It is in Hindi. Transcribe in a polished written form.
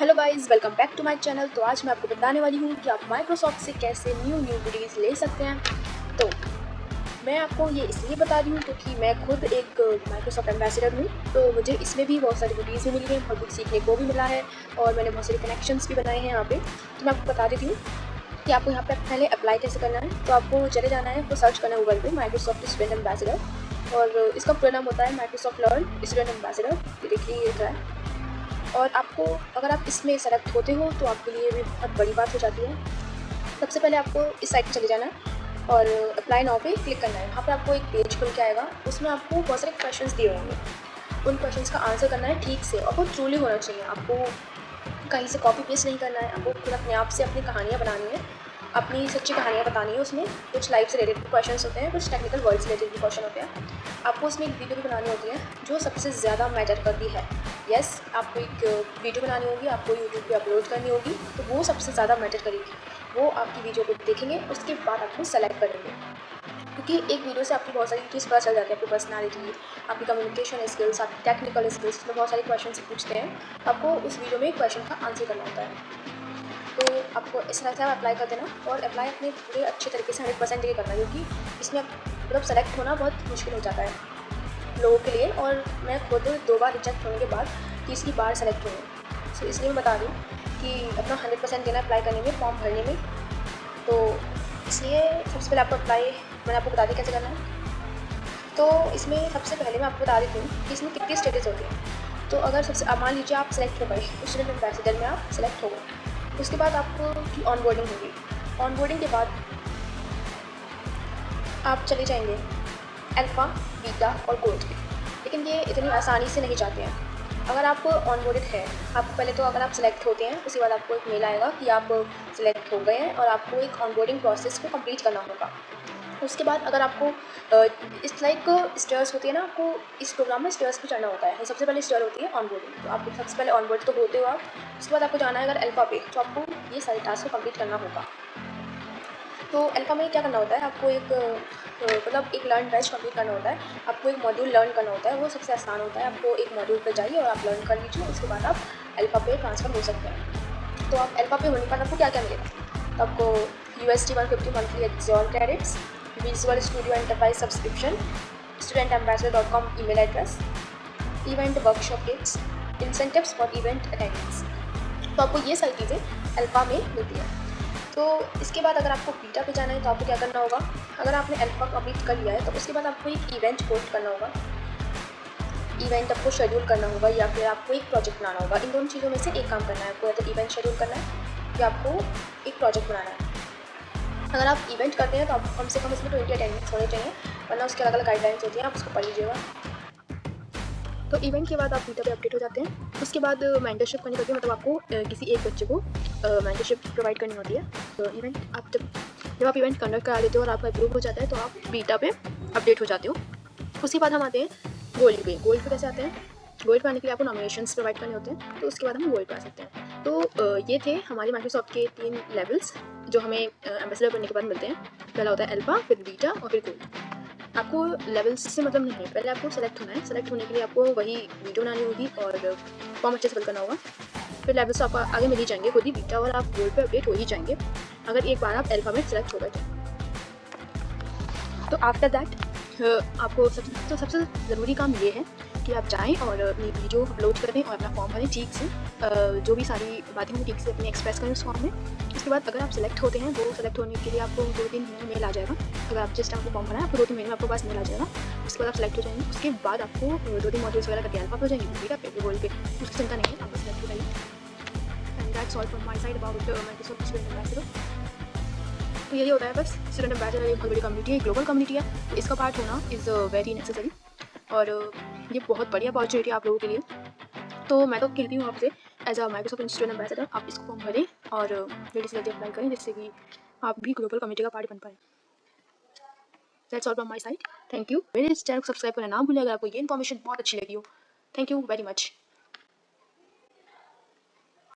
Hello guys, welcome back to my channel. तो आज मैं आपको बताने वाली हूँ कि आप माइक्रोसॉफ्ट से कैसे न्यू गुडीज़ ले सकते हैं। तो मैं आपको ये इसलिए बता रही हूँ क्योंकि मैं खुद एक माइक्रोसॉफ्ट एम्बेसडर हूँ। तो मुझे इसमें भी बहुत सारी गुडीज़ भी मिली हैं, बहुत कुछ सीखने को भी मिला है और मैंने बहुत सारे कनेक्शंस भी बनाए हैं यहाँ पे। तो मैं आपको बता देती हूँ कि आपको यहाँ पर पहले अप्लाई कैसे करना है। तो आपको चले जाना है, आपको सर्च करना है गूगल पर माइक्रोसॉफ्ट स्टूडेंट एम्बेसडर और इसका पूरा नाम होता है माइक्रोसॉफ्ट लर्न स्टूडेंट एम्बेसडर। ये देखिए ये है। और आपको अगर आप इसमें सेलेक्ट होते हो तो आपके लिए भी बहुत बड़ी बात हो जाती है। सबसे पहले आपको इस साइट पर चले जाना है और अप्लाई नाउ पे क्लिक करना है। यहाँ पे आपको एक पेज खुल के आएगा, उसमें आपको बहुत सारे क्वेश्चंस दिए होंगे। उन क्वेश्चंस का आंसर करना है ठीक से और वो ट्रूली होना चाहिए। आपको कहीं से कॉपी पेस्ट नहीं करना है, आपको खुद अपने आप से अपनी कहानियाँ बनानी है, अपनी सच्ची कहानियाँ बतानी है। उसमें कुछ लाइफ से रिलेटेड क्वेश्चंस होते हैं, कुछ टेक्निकल वर्ड से रिलेटेड भी क्वेश्चन होते हैं। आपको उसमें एक वीडियो भी बनानी होती है जो सबसे ज़्यादा मैटर करती है। यस, आपको एक वीडियो बनानी होगी, आपको यूट्यूब पे अपलोड करनी होगी, तो वो सबसे ज़्यादा मैटर करेगी। वो आपकी वीडियो को देखेंगे, उसके बाद आपको सेलेक्ट करेंगे, क्योंकि एक वीडियो से आपकी बहुत सारी चीज़ पता चल जाती है। आपकी पर्सनालिटी, आपकी कम्युनिकेशन स्किल्स, आपकी टेक्निकल स्किल्स, इसमें बहुत सारे क्वेश्चन पूछते हैं। आपको उस वीडियो में क्वेश्चन का आंसर करना होता है। तो आपको इस तरह से आप अप्लाई कर देना और अप्लाई अपने पूरे अच्छे तरीके से 100% ये करना, क्योंकि इसमें मतलब सेलेक्ट होना बहुत मुश्किल हो जाता है लोगों के लिए। और मैं खुद 2 बार रिजेक्ट होने के बाद तीसरी बार सेलेक्ट हुई हूँ। तो इसलिए मैं बता रही हूँ कि अपना 100% देना अप्लाई करने में, फॉर्म भरने में। तो इसलिए सबसे पहले आपको अप्लाई मैंने आपको बता दी कैसे करना है। तो इसमें सबसे पहले मैं आपको बता देती हूँ कि इसमें कितनी स्टेटस होती है। तो अगर सबसे मान लीजिए आप सेलेक्ट हो गए, स्टूडेंट एम्बेसडर में आप सेलेक्ट हो गए, उसके बाद आपको की ऑनबोर्डिंग होगी। ऑनबोर्डिंग के बाद आप चले जाएंगे अल्फ़ा, बीटा और गोल्ड पे। लेकिन ये इतनी आसानी से नहीं जाते हैं। अगर आप ऑनबोर्डेड है, आपको पहले तो अगर आप सिलेक्ट होते हैं उसके बाद आपको एक मेल आएगा कि आप सिलेक्ट हो गए हैं और आपको एक ऑनबोर्डिंग प्रोसेस को कंप्लीट करना होगा। उसके बाद अगर आपको इस लाइक स्टेयर्स होती है ना, आपको इस प्रोग्राम में स्टेयर्स पे चढ़ना होता है। तो सबसे पहले स्टेयर होती है ऑनबोर्डिंग। तो आपको सबसे पहले ऑनबोर्ड तो होते हो आप, उसके बाद आपको जाना है अगर अल्फ़ा पे, तो आपको ये सारे टास्क को कंप्लीट करना होगा। तो अल्फ़ा में क्या करना होता है, आपको एक मतलब एक लर्न बैच कंप्लीट करना होता है। आपको एक मॉड्यूल लर्न करना होता है, वो सबसे आसान होता है। आपको एक मॉड्यूल पर जाइए और आप लर्न कर लीजिए, उसके बाद आप अल्फ़ा पे ट्रांसफ़र हो सकते हैं। तो आप अल्फ़ा पे होने के बाद आपको क्या क्या मिलेगा, तो आपको USD 150 monthly Azure credits, visual studio enterprise subscription, studentambassador.com email address, event workshop kits, incentives for event attendance. तो आपको ये सारी चीज़ें अल्फ़ा में मिलती है। तो इसके बाद अगर आपको बीटा पे जाना है तो आपको क्या करना होगा, अगर आपने अल्फ़ा कंप्लीट कर लिया है तो उसके बाद आपको एक इवेंट पोस्ट करना होगा, इवेंट आपको शेड्यूल करना होगा, या फिर आपको एक प्रोजेक्ट बनाना होगा। इन दोनों चीज़ों में से एक काम करना है आपको, या तो इवेंट शेड्यूल करना है या आपको एक प्रोजेक्ट बनाना है। अगर आप इवेंट करते हैं तो आपको कम से कम इसमें 20 अटेंडेंस होने चाहिए, वरना उसके अलग अलग गाइडलाइंस होती हैं, आप उसको पढ़ लीजिएगा। तो इवेंट के बाद आप बीटा पे अपडेट हो जाते हैं। उसके बाद मेंटरशिप करनी पड़ती है, मतलब आपको किसी एक बच्चे को मेंटरशिप प्रोवाइड करनी होती है। तो इवेंट आप जब आप इवेंट कंडक्ट करा देते हो और आपका अप्रूव हो जाता है तो आप बीटा पे अपडेट हो जाते हो। उसके बाद हम आते हैं गोल्ड पे। गोल्ड पे कैसे आते हैं, गोल्ड पे आने के लिए आपको नॉमिनेशंस प्रोवाइड करने होते हैं, तो उसके बाद हम गोल्ड पे आ सकते हैं। तो ये थे हमारे माइक्रोसॉफ्ट के 3 लेवल्स जो हमें एम्बेसडर बनने के बाद मिलते हैं। पहला होता है अल्फ़ा, फिर बीटा और फिर गोल्ड। आपको लेवल्स से मतलब नहीं है, पहले आपको सेलेक्ट होना है। सेलेक्ट होने के लिए आपको वही वीडियो बनानी होगी और फॉर्म अच्छे से फिल करना होगा। फिर लेवल्स आपको आगे मिल ही जाएंगे खुद ही, बीटा और आप गोल्ड पे अपडेट हो ही जाएंगे अगर एक बार आप अल्फ़ा में सेलेक्ट हो गए तो आफ्टर दैट आपको सबसे ज़रूरी काम ये है कि आप जाएँ और अपनी वीडियो अपलोड करें और अपना फॉर्म भरें ठीक से। जो भी सारी बातें होंगी ठीक से अपनी एक्सप्रेस करें उस फॉर्म में। उसके बाद अगर आप सेलेक्ट होते हैं, वो सेलेक्ट होने के लिए आपको 2-3 महीने में मेल आ जाएगा। अगर आप जिस टाइम आपको फॉर्म भरा है आपको 2-3 महीने में आपके पास मेल आ जाएगा। उसके बाद आप सेलेक्ट हो जाएंगे। उसके बाद आपको 2-3 मॉड्यूल्स वगैरह करके अल्फ़ा हो जाएंगे, बीटा पे, गोल्ड पे, उसकी चिंता नहीं है, आप बस सेलेक्ट हो जाइए। And that's all from my side about Microsoft student ambassador. तो यही होता है बस। स्टूडेंट एम्बेसडर एक बहुत बड़ी कम्युनिटी है, ग्लोबल कम्युनिटी है, तो इसका पार्ट होना इज़ वेरी नेसेसरी। और ये बहुत बड़ी अपॉर्चुनिटी है आप लोगों के लिए। तो मैं तो कहती हूँ आपसे as a Microsoft student ambassador आप इसको फॉर्म भरें और जल्दी से जल्दी अप्लाई करें, जिससे कि आप भी ग्लोबल कम्युनिटी का पार्ट बन पाएँ। That's all from my side. Thank you. मेरे इस चैनल को सब्सक्राइब करना ना भूलें अगर आपको ये इन्फॉर्मेशन बहुत अच्छी लगी हो। Thank you very much.